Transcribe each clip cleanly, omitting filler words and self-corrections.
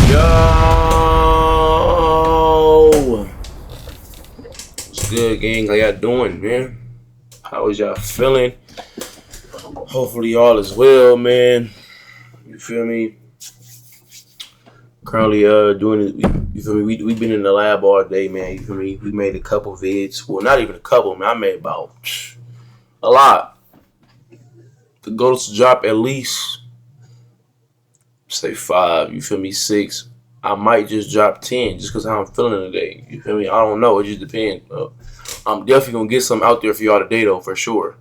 Yo, what's good, gang? How y'all doing, man? How is y'all feeling? Hopefully y'all is well, man. You feel me? Currently doing it. You feel me? We been in the lab all day, man. You feel me? We made a couple vids. Well, not even a couple, man. I made about a lot. The goal is to drop at least say 5. You feel me? 6. I might just drop 10 just because how I'm feeling today. You feel me? I don't know. It just depends. I'm definitely going to get something out there for y'all today, though, for sure.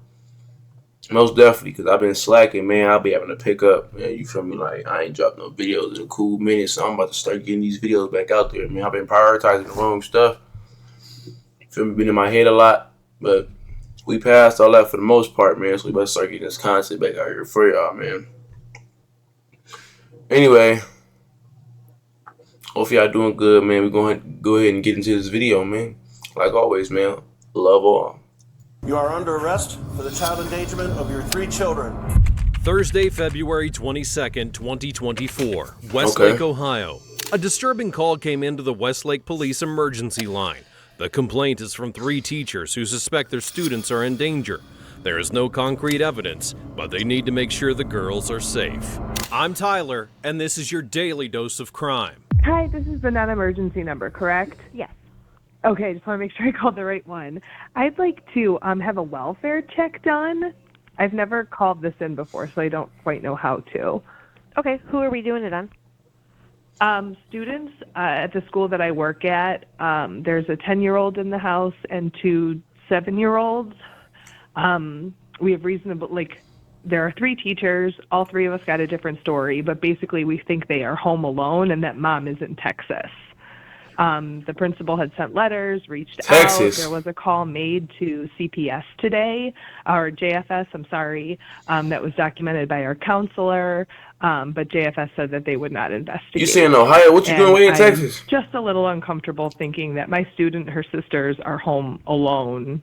Most definitely, because I've been slacking, man. I'll be having to pick up, man. You feel me? Like, I ain't dropped no videos in a cool minute, so I'm about to start getting these videos back out there, man. I've been prioritizing the wrong stuff. You feel me? Been in my head a lot, but we passed all that for the most part, man. So we better start getting this content back out here for y'all, man. Anyway, hope y'all doing good, man. We're going to go ahead and get into this video, man. Like always, man. Love all. You are under arrest for the child endangerment of your 3 children. Thursday, February 22nd, 2024, Westlake, Ohio. A disturbing call came into the Westlake Police emergency line. The complaint is from 3 teachers who suspect their students are in danger. There is no concrete evidence, but they need to make sure the girls are safe. I'm Tyler, and this is your daily dose of crime. Hi, this is the non-emergency number, correct? Yes. Okay, just want to make sure I called the right one. I'd like to have a welfare check done. I've never called this in before, so I don't quite know how to. Okay, who are we doing it on? Students at the school that I work at. There's a 10-year-old in the house and 2 7-year-olds. We have there are 3 teachers. All 3 of us got a different story, but basically we think they are home alone and that mom is in Texas. The principal had sent letters, reached out. There was a call made to CPS today, or JFS, I'm sorry, that was documented by our counselor, but JFS said that they would not investigate. You say in Ohio? What you doing way in Texas? Just a little uncomfortable thinking that my student and her sisters are home alone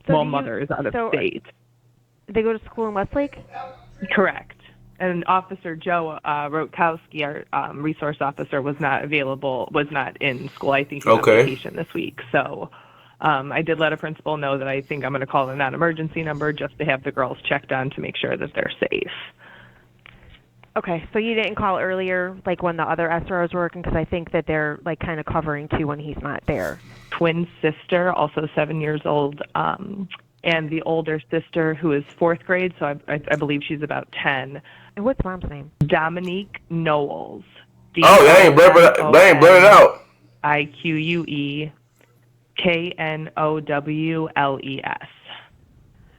while mother is out of state. They go to school in Westlake? Correct. And Officer Joe Rotkowski, our resource officer, was not in school. I think he's on vacation this week. So I did let a principal know that I think I'm going to call the non-emergency number just to have the girls checked on to make sure that they're safe. Okay, so you didn't call earlier, like when the other SRO was working, because I think that they're like kind of covering too when he's not there. Twin sister, also 7 years old, and the older sister who is 4th grade, so I believe she's about 10. And what's mom's name? Dominique Knowles. They ain't blurred it out. IQUEKNOWLES.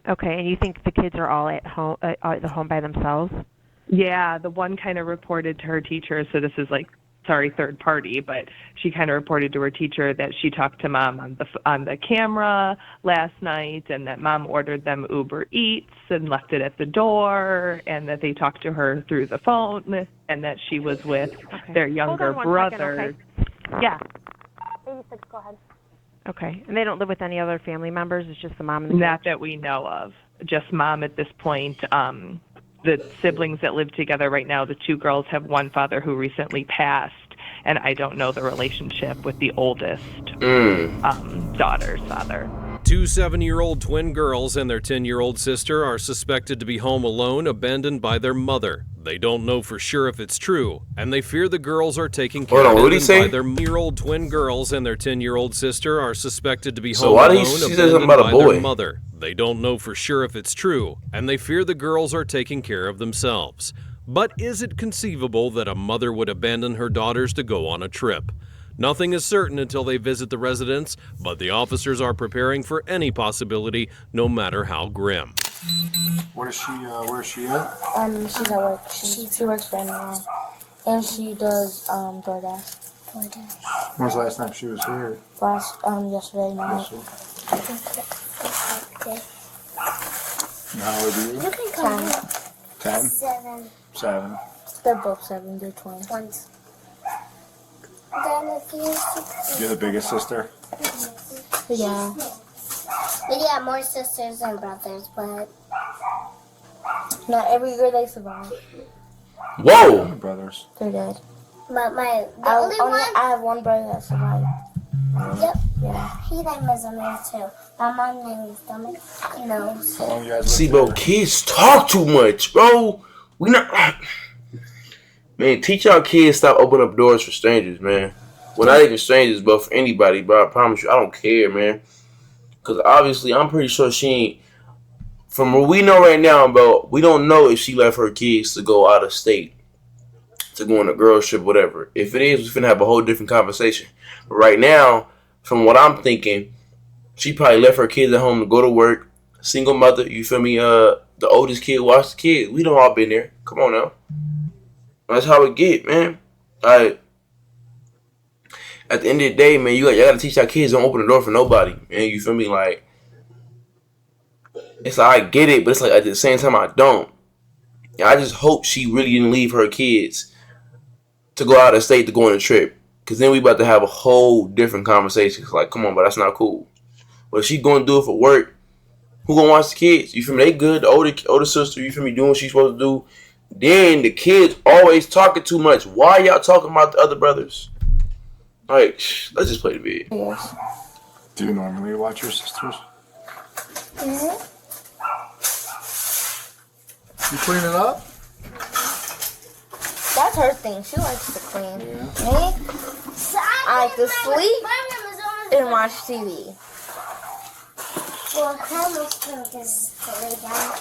Okay, and you think the kids are all at home by themselves? Yeah, the one kind of reported to her teacher, so this is third party, but she kind of reported to her teacher that she talked to mom on the camera last night, and that mom ordered them Uber Eats and left it at the door, and that they talked to her through the phone, and that she was with their younger brother. Yeah. 86, go ahead. Okay, and they don't live with any other family members? It's just the mom and the Not that we know of. Just mom at this point. The siblings that live together right now, the 2 girls have one father who recently passed, and I don't know the relationship with the oldest daughter's father. 2 7-year-old twin girls and their 10-year-old sister are suspected to be home alone, abandoned by their mother. They don't know for sure if it's true, and they fear the girls are taken care of by their 10-year-old twin girls and their 10-year-old sister are suspected to be home alone, abandoned by their mother. They don't know for sure if it's true, and they fear the girls are taking care of themselves. But is it conceivable that a mother would abandon her daughters to go on a trip? Nothing is certain until they visit the residence, but the officers are preparing for any possibility, no matter how grim. Where is she at? She's at work. She works for now. And she does DoorDash. When's the last time she was here? Yesterday night. And how old are you? You can come 10? 7. They're both 7. They're twins. You're the biggest sister? Yeah. But yeah, more sisters and brothers, but not every year they survive. Whoa! Brothers. They're dead. But the only one. I have one brother that survived. Yep. Yeah. His name is Amir too. My mom's name is Dominic. No. How long you guys See, lived bro, together? kids talk too much, bro. We not. Man, teach y'all kids stop opening up doors for strangers, man. Well, not even strangers, but for anybody, bro. I promise you, I don't care, man. Because obviously, I'm pretty sure she ain't. From what we know right now, bro, we don't know if she left her kids to go out of state, to go on a girls trip, whatever. If it is, we're finna have a whole different conversation. But right now, from what I'm thinking, she probably left her kids at home to go to work. Single mother, you feel me? The oldest kid watch the kid. We done all been there. Come on now. That's how it get, man. Alright. At the end of the day, man, y'all gotta teach our kids don't open the door for nobody. Man, you feel me? Like, it's like I get it, but it's like at the same time I don't. I just hope she really didn't leave her kids to go out of state to go on a trip. Cause then we about to have a whole different conversation. It's like, come on, but that's not cool. But if she gonna do it for work, who gonna watch the kids? You feel me? They good. The older sister, you feel me, doing what she's supposed to do. Then the kids always talking too much. Why y'all talking about the other brothers? Like, let's just play the video. Yes. Do you normally watch your sisters? Mm-hmm. You clean it up? That's her thing. She likes to clean. Yeah. Me? I like to sleep and watch TV. Well, how much think is to lay down?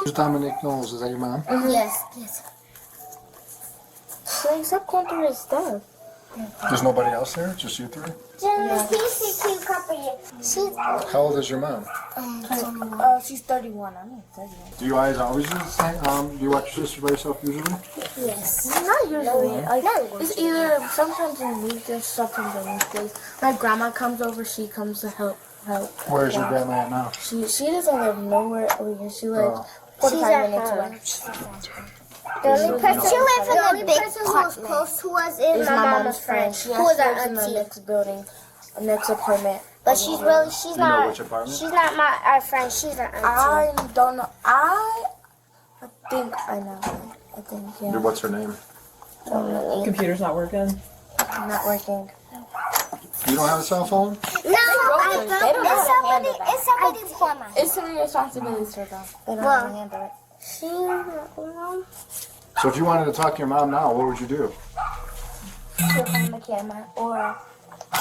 Who's Dominic Knowles? Is that your mom? Yes. Like, stop going through his stuff. There's nobody else there? Just you three? How old is your mom? She's 31. I'm 31. Do you guys always do the same? Do you watch your sister by yourself usually? Yes. Not usually. Like, it's either sometimes in weekdays, sometimes on weekdays. My grandma comes over. She comes to help. Where's your grandma at now? She doesn't live nowhere over here. She lives 45 minutes away. The only person she lived in the big person who was close to us is my mom's friend. She Who was our lives in the auntie. next building, next apartment. But she's Do you know not. which apartment? She's not our friend. She's our auntie. I don't know. I think I know. I think, yeah. What's her name? Computer's not working. Not working. You don't have a cell phone? No, I They don't. don't know how to handle that. It's somebody's grandma. It's somebody's responsibility to them. They don't know how to handle it. So if you wanted to talk to your mom now, what would you do? She'll come on the camera or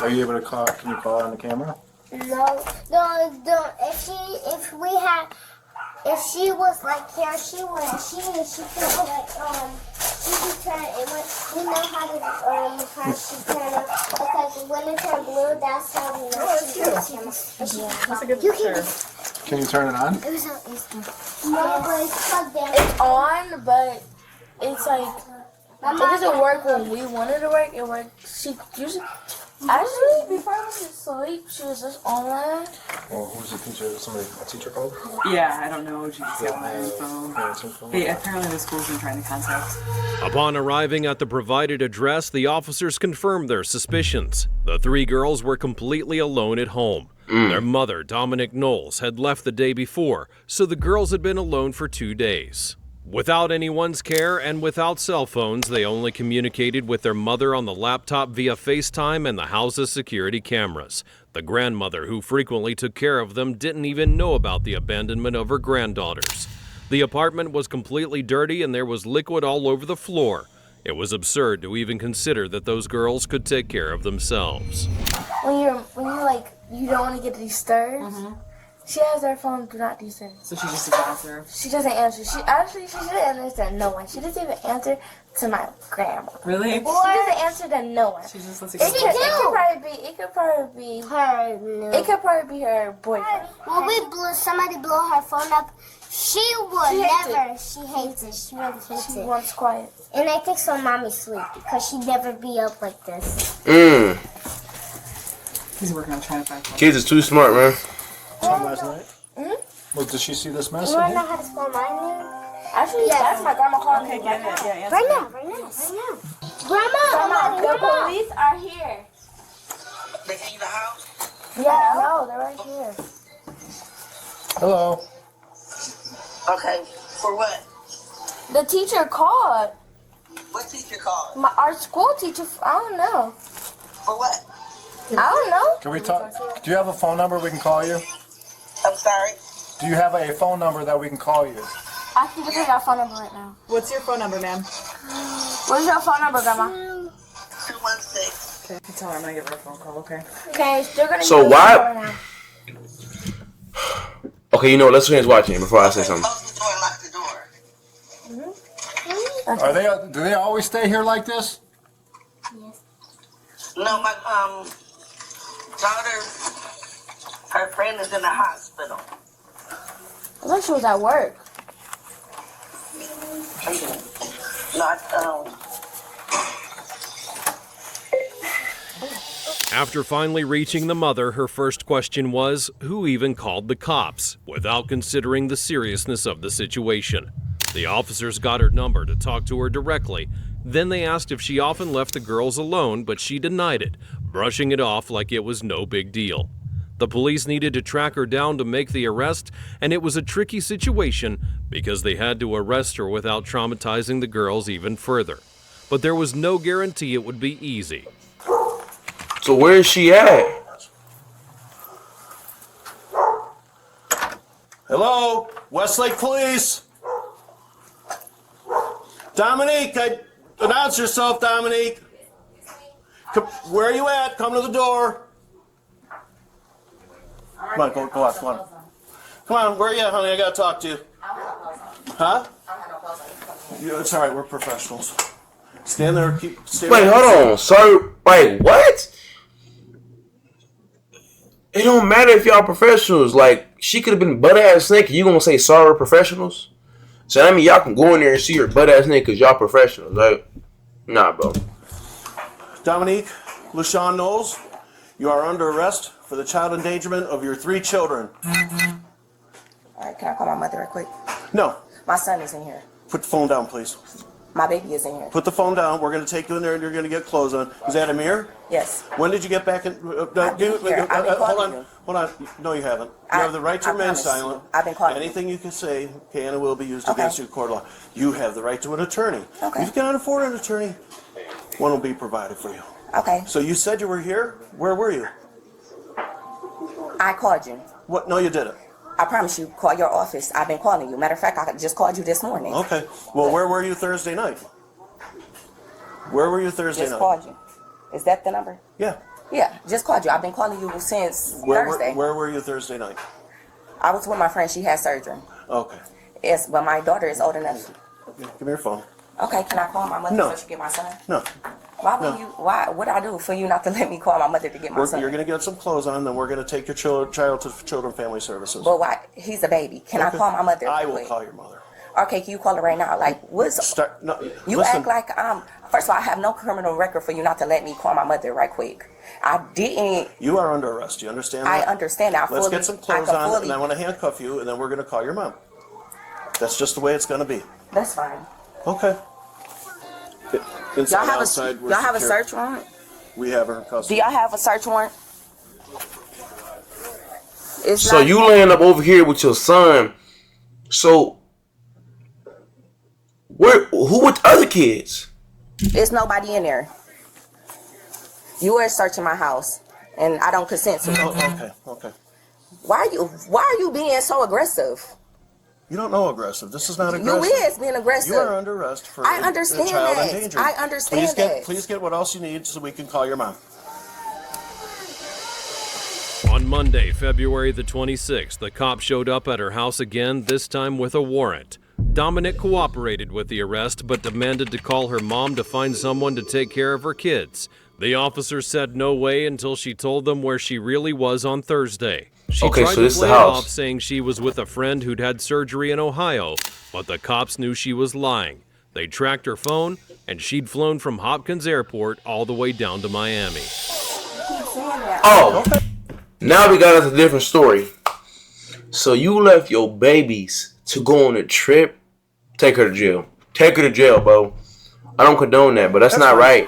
Are you able to call? Can you call on the camera? No. If she was like here, she could like she could turn it when we know how she turn it because when it turned blue, that's how we know she That's a good You picture. Can you turn it on? It was on Instagram. No, but it's plugged in. it's on, but it's like it doesn't work when we want it to work. It works. She usually actually before I went to sleep, she was just online. Well, who's the teacher? A teacher called? Yeah, I don't know. She just got my phone. Parents' info? Apparently the school's been trying to contact. Upon arriving at the provided address, the officers confirmed their suspicions. The three girls were completely alone at home. Their mother, Dominic Knowles, had left the day before, so the girls had been alone for 2 days. Without anyone's care and without cell phones, they only communicated with their mother on the laptop via FaceTime and the house's security cameras. The grandmother, who frequently took care of them, didn't even know about the abandonment of her granddaughters. The apartment was completely dirty and there was liquid all over the floor. It was absurd to even consider that those girls could take care of themselves. When you're like you don't want to get disturbed. She has her phone do not disturb. So she just ignores her. She doesn't answer. She didn't answer to no one. She doesn't even answer to my grandma. Really? She doesn't answer to no one. She just lets It could probably be her boyfriend. When somebody blow her phone up, she would never. She hates it. She really hates She it. wants quiet. And I think so mommy sleep because she'd never be up like this. He's working on trying to find Kids is too smart, man. Time last night? Well, did she see this mess? You want to know how to spell my name? Actually, that's my grandma calling me get it. Yeah, Right now. Grandma, The police are here. They in the house? Yeah, no, they're right here. Hello. Okay. For what? The teacher called. What teacher? teacher called? Our school teacher. I don't know. For what? I don't know. Can we talk? Do you have a phone number we can call you? I'm sorry? Do you have a phone number that we can call you? I can give you our phone number right now. What's your phone number, ma'am? What's your phone number, Grandma? 216. Okay, tell her I'm gonna give her a phone call, okay? Okay, they're gonna. So why? Okay, you know, let's finish watching before I say something. Close the door and lock the door. Are they? Do they always stay here like this? No, my daughter, her friend is in the hospital. I thought she was at work. Not, After finally reaching the mother, her first question was, who even called the cops, without considering the seriousness of the situation. The officers got her number to talk to her directly. Then they asked if she often left the girls alone, but she denied it, brushing it off like it was no big deal. The police needed to track her down to make the arrest, and it was a tricky situation because they had to arrest her without traumatizing the girls even further. But there was no guarantee it would be easy. So where is she at? Hello, Westlake Police. Dominique, announce yourself, Dominique. Where are you at? Come to the door. Come on, go out, come on. Come on, where are you at, honey? I gotta talk to you. Huh? It's all right, we're professionals. Stand there, stay Wait, right. hold on. Sorry. Wait, what? It don't matter if y'all professionals. Like, she could have been butt-ass naked. You gonna say sorry, professionals? So I mean, y'all can go in there and see her butt-ass naked because y'all professionals. Like, nah, bro. Dominique, LaShawn Knowles, you are under arrest for the child endangerment of your 3 children. All right, can I call my mother real quick? No, My son is in here. put the phone down, please. My baby is in here. Put the phone down. We're going to take you in there and you're going to get clothes on. Is that Amir? Yes. When did you get back in? I've been here. I've been calling you. Hold on. No, you haven't. You have the right to I remain promise. silent. I've been calling you. Anything you can say can and will be used Okay. against you in court of law. You have the right to an attorney. Okay. If you cannot afford an attorney, one will be provided for you. Okay. So you said you were here. Where were you? I called you. What? No, you didn't. I promise you, call your office. I've been calling you. Matter of fact, I just called you this morning. Okay. Well, where were you Thursday night? Where were you Thursday Just night? called you. Is that the number? Yeah. Yeah, just called you. I've been calling you since Thursday. Where were you Thursday night? I was with my friend. She had surgery. Okay. Yes, but my daughter is old enough. Give me your phone. Okay, can I call my mother No. so she get my son? No. Why would No. you? Why? What I do for you not to let me call my mother to get my son? You're going to get some clothes on, then we're going to take your child to Children Family Services. But why? He's a baby. Can Okay. I call my mother? I will quick? call your mother. Okay, can you call her right now? Like, what's? No, You listen, act like First of all, I have no criminal record for you not to let me call my mother right quick. I didn't. You are under arrest. Do you understand that? I understand. Let's get some clothes on, and I want to handcuff you, and then we're going to call your mom. That's just the way it's going to be. That's fine. Okay. Inside, Y'all have outside, a we're y'all have a secure. search warrant? We have her in Do custody. y'all have a search warrant? It's So not- you laying up over here with your son. So who with the other kids? It's nobody in there. You are searching my house, and I don't consent to it. Oh, okay. Why are you being so aggressive? You don't know aggressive. This is not You aggressive. is being aggressive. You are under arrest for I understand child that. endangerment. I understand that. Please get what else you need so we can call your mom. On Monday, February the 26th, the cop showed up at her house again, this time with a warrant. Dominic cooperated with the arrest, but demanded to call her mom to find someone to take care of her kids. The officer said no way until she told them where she really was on Thursday. She Okay, tried so to this is the play it house. off, saying she was with a friend who'd had surgery in Ohio, but the cops knew she was lying. They tracked her phone, and she'd flown from Hopkins Airport all the way down to Miami. Oh, now we got us a different story. So you left your babies to go on a trip? Take her to jail. Take her to jail, bro. I don't condone that, but that's not right.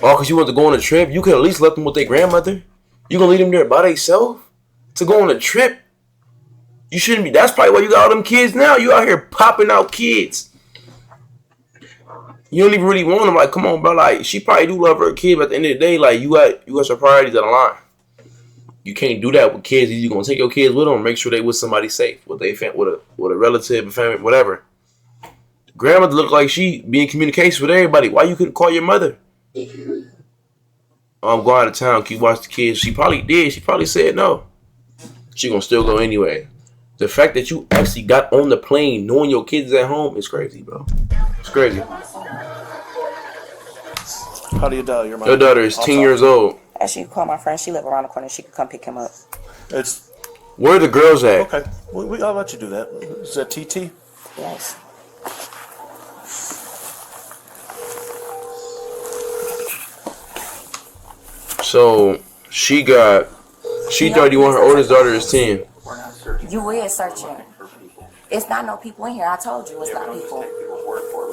Oh, because you want to go on a trip? You could at least let them with their grandmother. You gonna leave them there by themselves to go on a trip? You shouldn't be. That's probably why you got all them kids now. You out here popping out kids. You don't even really want them. Like, come on, bro. Like, she probably do love her kid, but at the end of the day, like, you got your priorities on the line. You can't do that with kids. You're gonna take your kids with them, make sure they with somebody safe, with a relative, a family, whatever. Grandmother look like she be in communication with everybody. Why you couldn't call your mother? I'm going out of town. Can you watch the kids? She probably did. She probably said no. She gonna still go anyway. The fact that you actually got on the plane knowing your kids at home is crazy, bro. It's crazy. How do you dial your mom? Your daughter is 10 years old. Actually, call my friend. She live around the corner. She could come pick him up. Where are the girls at? Okay. I'll let you do that. Is that TT? Yes. So, she 31. Her oldest daughter is 10. You is searching. It's not no people in here. I told you it's not people.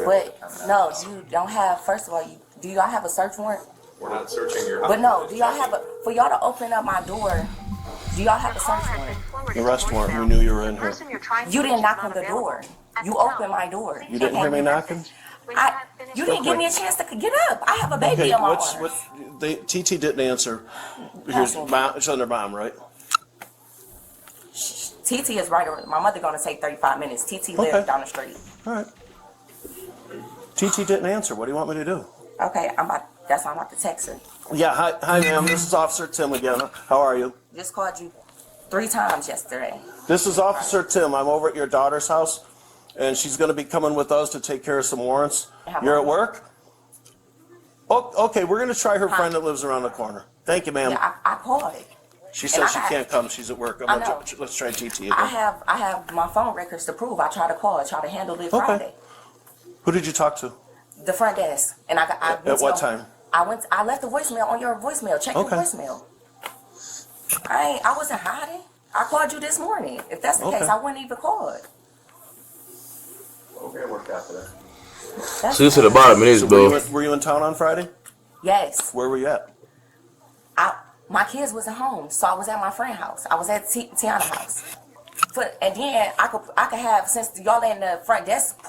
But no, you don't have. First of all, do y'all have a search warrant? We're not searching your house. But no, do y'all have for y'all to open up my door? Do y'all have a search warrant? Arrest warrant. We knew you were in here. You didn't knock on the door. You opened my door. You didn't hear me knocking? You didn't give me a chance to get up. I have a baby in my arms. TT didn't answer. Here's mom. It's under mom, right? TT is right over. My mother gonna take 35 minutes. TT lives down the street. All right. TT didn't answer. What do you want me to do? Okay, that's why I'm about to text her. Yeah, hi ma'am. This is Officer Tim again. How are you? Just called you 3 times yesterday. This is Officer Tim. I'm over at your daughter's house, and she's going to be coming with us to take care of some warrants. You're at work? Oh, okay, we're going to try her friend that lives around the corner. Thank you, ma'am. Yeah, I called it. She says she can't come. She's at work. Let's try TT again. I have my phone records to prove. I tried to call. I tried to handle it Friday. Who did you talk to? The front desk. And At what time? I left a voicemail on your voicemail. Check your voicemail. I wasn't hiding. I called you this morning. If that's the case, I wouldn't even call it. Okay, work after that. So this to the bottom of this, bro. Were you in town on Friday? Yes. Where were you at? My kids wasn't home, so I was at my friend's house. I was at Tiana's house. And then I could have, since y'all in the front desk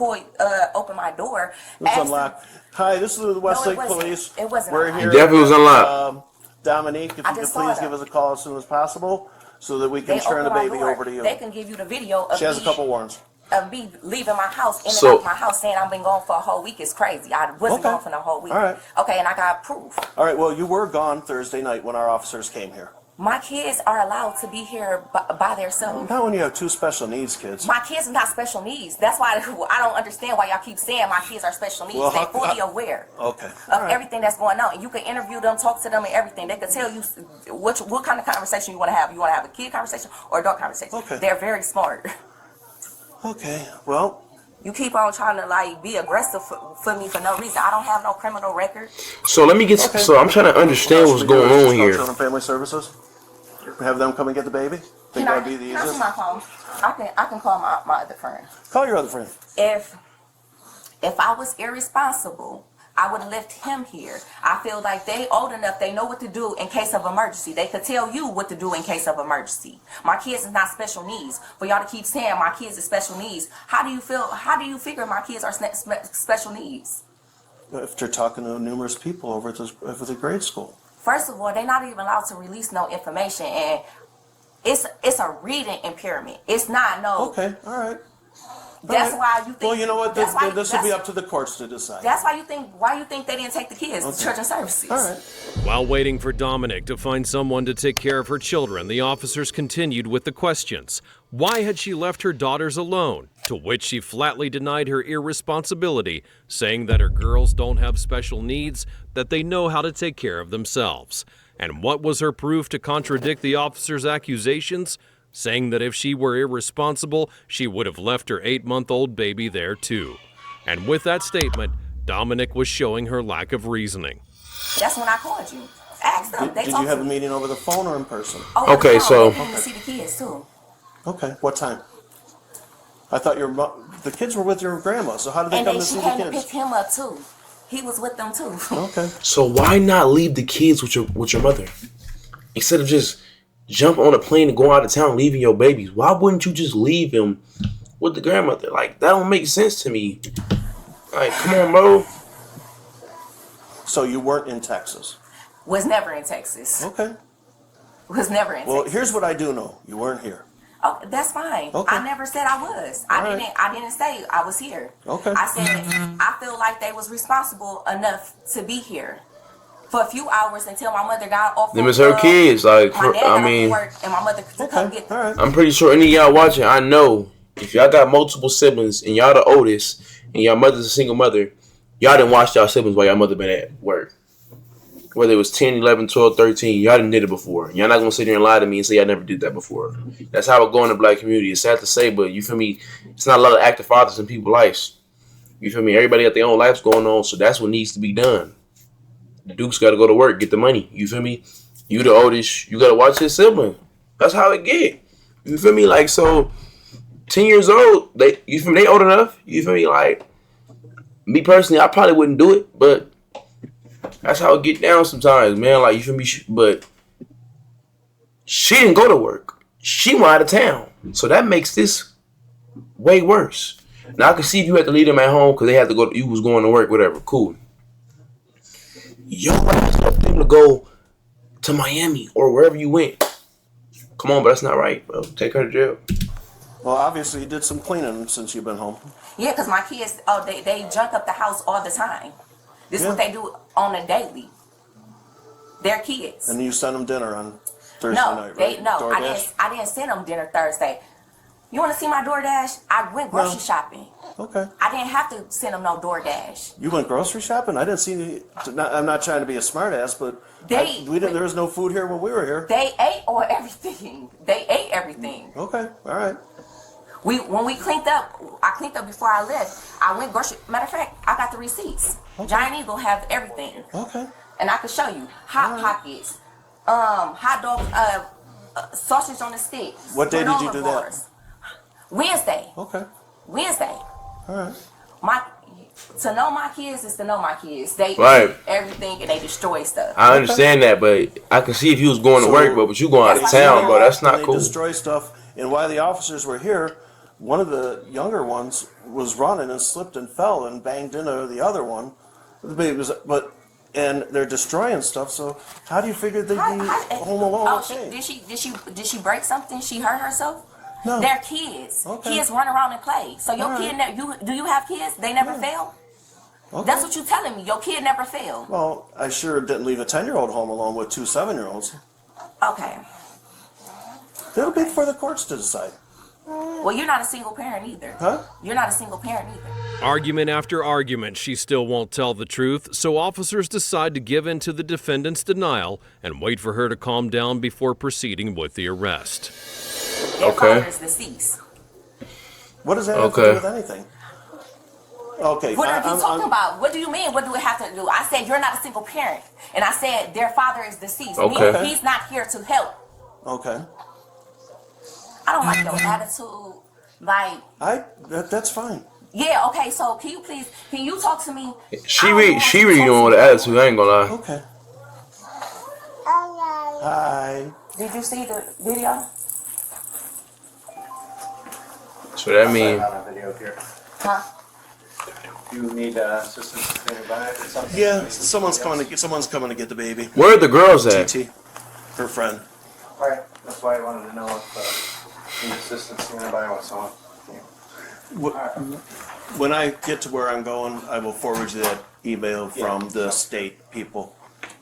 open my door. It's unlocked. Hi, this is the Westlake Police. It wasn't. We're here. It definitely was unlocked. Dominique, if you could please give us a call as soon as possible, so that we can turn the baby over to you. They can give you the video of she has a couple warrants. Of me leaving my house, in and out of my house, saying I've been gone for a whole week is crazy. I wasn't gone for the whole week. All right. Okay, and I got proof. All right, well, you were gone Thursday night when our officers came here. My kids are allowed to be here by themselves. Not when you have 2 special needs kids. My kids are not special needs. That's why I don't understand why y'all keep saying my kids are special needs. They're fully aware of everything that's going on. And you can interview them, talk to them, and everything. They can tell you what kind of conversation you want to have. You want to have a kid conversation or adult conversation. Okay. They're very smart. Okay, well. You keep on trying to be aggressive for me for no reason. I don't have no criminal record. So let me get. Okay. So I'm trying to understand what's going on here. Children Family Services. Have them come and get the baby. Think that would be the easiest. Can I see my phone? I can call my other friend. Call your other friend. If I was irresponsible, I would have left him here. I feel like they old enough, they know what to do in case of emergency. They could tell you what to do in case of emergency. My kids is not special needs. For y'all to keep saying my kids is special needs, how do you figure my kids are special needs? If they're talking to numerous people over at the grade school. First of all, they're not even allowed to release no information, and it's a reading impairment. It's not Okay, all right. That's why you think. Well, you know what? This will be up to the courts to decide. That's why you think. Why you think they didn't take the kids to Children's Services? All right. While waiting for Dominic to find someone to take care of her children, the officers continued with the questions. Why had she left her daughters alone? To which she flatly denied her irresponsibility, saying that her girls don't have special needs, that they know how to take care of themselves. And what was her proof to contradict the officers' accusations? Saying that if she were irresponsible, she would have left her 8-month-old baby there too. And with that statement, Dominic was showing her lack of reasoning. That's when I called you. Ask them. Did you have a meeting over the phone or in person? Oh, okay, so. They came to see the kids too. Okay, what time? I thought the kids were with your grandma, so how did they come to see the kids? And she came to pick him up too. He was with them too. Okay. So why not leave the kids with your mother? Instead of just jump on a plane and go out of town leaving your babies. Why wouldn't you just leave him with the grandmother? Like, that don't make sense to me. Like, come on, bro. So you weren't in Texas? Was never in Texas. Okay. Was never in Well, Texas. here's what I do know. You weren't here. Oh, that's fine. Okay. I never said I was. I didn't say I was here. Okay. I said I feel like they was responsible enough to be here for a few hours until my mother got off. Them is her kids. Like, my dad got off I work and my mother could come get them. All right. I'm pretty sure any of y'all watching, I know if y'all got multiple siblings and y'all the oldest and y'all mother's a single mother, y'all didn't watch y'all siblings while y'all mother been at work. Whether it was 10, 11, 12, 13, y'all done did it before. Y'all not going to sit there and lie to me and say y'all never did that before. That's how it go in the black community. It's sad to say, but you feel me? It's not a lot of active fathers in people's lives. You feel me? Everybody got their own lives going on, so that's what needs to be done. The Duke's got to go to work, get the money. You feel me? You the oldest, you got to watch his sibling. That's how it get. You feel me? Like, so 10 years old, you feel me? They old enough. You feel me? Like, me personally, I probably wouldn't do it, but that's how it get down sometimes, man. Like, you feel me? But she didn't go to work. She went out of town. So that makes this way worse. Now, I can see if you had to leave them at home because they had to go, you was going to work, whatever. Cool. Yo, asked them to go to Miami or wherever you went. Come on, but that's not right, bro. Take her to jail. Well, obviously you did some cleaning since you've been home. Yeah, because my kids, they junk up the house all the time. This is what they do on a daily. They're kids. And you sent them dinner on Thursday night, right? I didn't send them dinner Thursday. You want to see my DoorDash? I went grocery shopping. Okay. I didn't have to send them no DoorDash. You went grocery shopping? I didn't see. I'm not trying to be a smartass, but there was no food here when we were here. They ate everything. They ate everything. Okay, all right. When we cleaned up, I cleaned up before I left. I went grocery. Matter of fact, I got the receipts. Okay. Giant Eagle have everything. Okay. And I can show you hot pockets, hot dog, sausage on the stick. What day did you do that? Wednesday. Okay. Wednesday. All right. To know my kids is to know my kids. They Right. eat everything and they destroy stuff. I understand that, but I can see if you was going to work, but you going out of town, bro. That's not cool. They destroy stuff, and while the officers were here, one of the younger ones was running and slipped and fell and banged into the other one. The baby was, and they're destroying stuff. So how do you figure they'd be home alone? Oh, okay. Did she break something? She hurt herself? No. They're kids. Okay. Kids run around and play. So your kid, do you have kids? They never fail? Okay. That's what you're telling me. Your kid never failed. Well, I sure didn't leave a 10-year-old home alone with 2 7-year-olds. Okay. That'll be for the courts to decide. Well, you're not a single parent either. Huh? You're not a single parent either. Argument after argument, she still won't tell the truth, so officers decide to give in to the defendant's denial and wait for her to calm down before proceeding with the arrest. Their father is deceased. What does that have to do with anything? Okay. What are you talking about? What do you mean? What do we have to do? I said you're not a single parent, and I said their father is deceased. Okay. Meaning he's not here to help. Okay. I don't like your attitude. Like that's fine. Yeah. Okay. So can you talk to me? She really don't want the attitude. I ain't gonna lie. Okay. Hi. Did you see the video? So that mean. Huh? You need assistance standing by or something? Yeah, someone's coming to get the baby. Where are the girls at? TT, her friend. All right, that's why I wanted to know if you need assistance standing by with someone. When I get to where I'm going, I will forward you that email from the state people.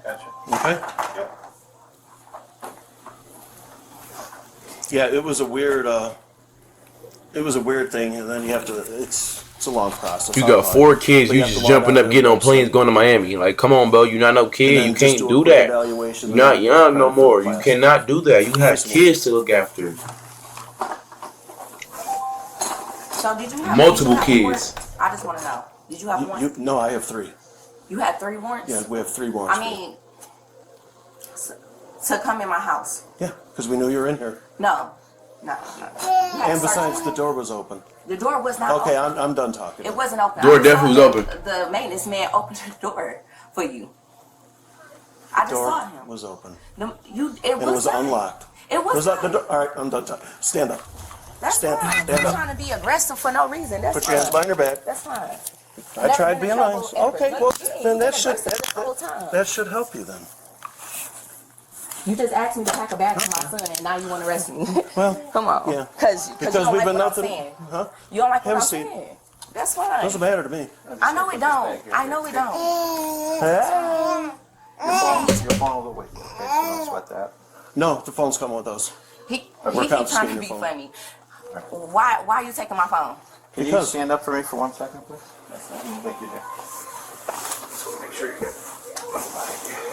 Gotcha. Okay? Yep. Yeah, it was a weird thing, and then you have to. It's a long process. You got 4 kids. You just jumping up, getting on planes, going to Miami. Like, come on, bro. You're not no kid. You can't do that. You're not young no more. You cannot do that. You have kids to look after. So did you have multiple kids? kids? I just want to know. Did you have one? No, I have 3. You had 3 warrants? Yeah, we have 3 warrants. I mean, to come in my house. Yeah, because we knew you were in here. No. And besides, the door was open. The door was not okay, open. I'm done talking. It wasn't open. Door definitely was open. The maintenance man opened the door for you. I just saw him. The door was open. It was unlocked. It was the door. All right, I'm done talking. Stand up. That's stand fine. up. You're trying to be aggressive for no reason. That's Put your hands behind your back. That's fine. I tried being nice. Okay, well, then that that should help you then. You just asked me to pack a bag for my son, and now you want to arrest me. Well, come on. yeah. Because you don't we've like been what I'm nothing. saying. Huh? You don't like what Have a I'm seat. saying. That's fine. Doesn't matter to me. I know it don't. I know it don't. Your phone will wait. Okay, so don't sweat that. No, the phone's coming with us. He We're keep trying confiscating to be your phone. funny. Why are you taking my phone? Can you stand up for me for 1 second, please? Thank you, dear. Make sure you get.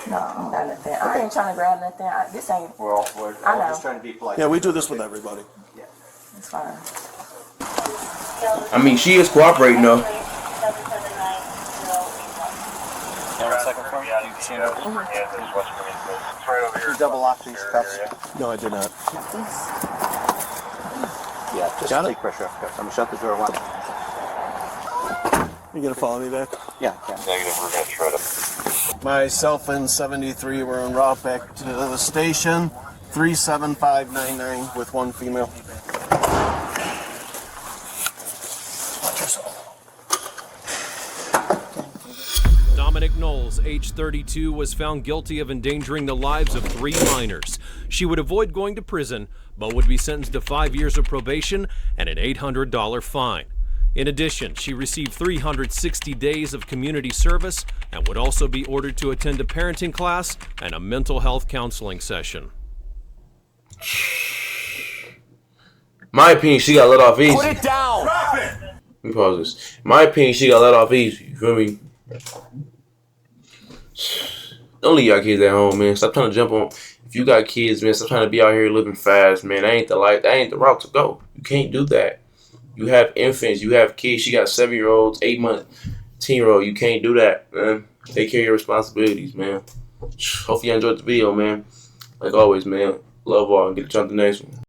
No, I'm not nothing. I ain't trying to grab nothing. This ain't. We're all I know. just trying to be polite. Yeah, we do this with everybody. Yeah. It's fine. I mean, she is cooperating though. 1 second for me. You stand up. Did you double lock these cuffs? No, I did not. Yeah, just Got it? take pressure off cuffs. I'm gonna shut the door once. You gonna follow me back? Yeah. Negative, we're gonna shred up. Myself and 73 were en route back to the station. 37599 with one female. Watch yourself. Dominic Knowles, age 32, was found guilty of endangering the lives of 3 minors. She would avoid going to prison, but would be sentenced to 5 years of probation and an $800 fine. In addition, she received 360 days of community service and would also be ordered to attend a parenting class and a mental health counseling session. My opinion, she got let off easy. Put it down! Drop it! Let me pause this. My opinion, she got let off easy. You feel me? Don't leave y'all kids at home, man. Stop trying to jump on. If you got kids, man, stop trying to be out here living fast, man. That ain't the route to go. You can't do that. You have infants, you have kids. She got 7-year-olds, 8-month, 10-year-old. You can't do that, man. Take care of your responsibilities, man. Hopefully you enjoyed the video, man. Like always, man. Love all and get you on the next one.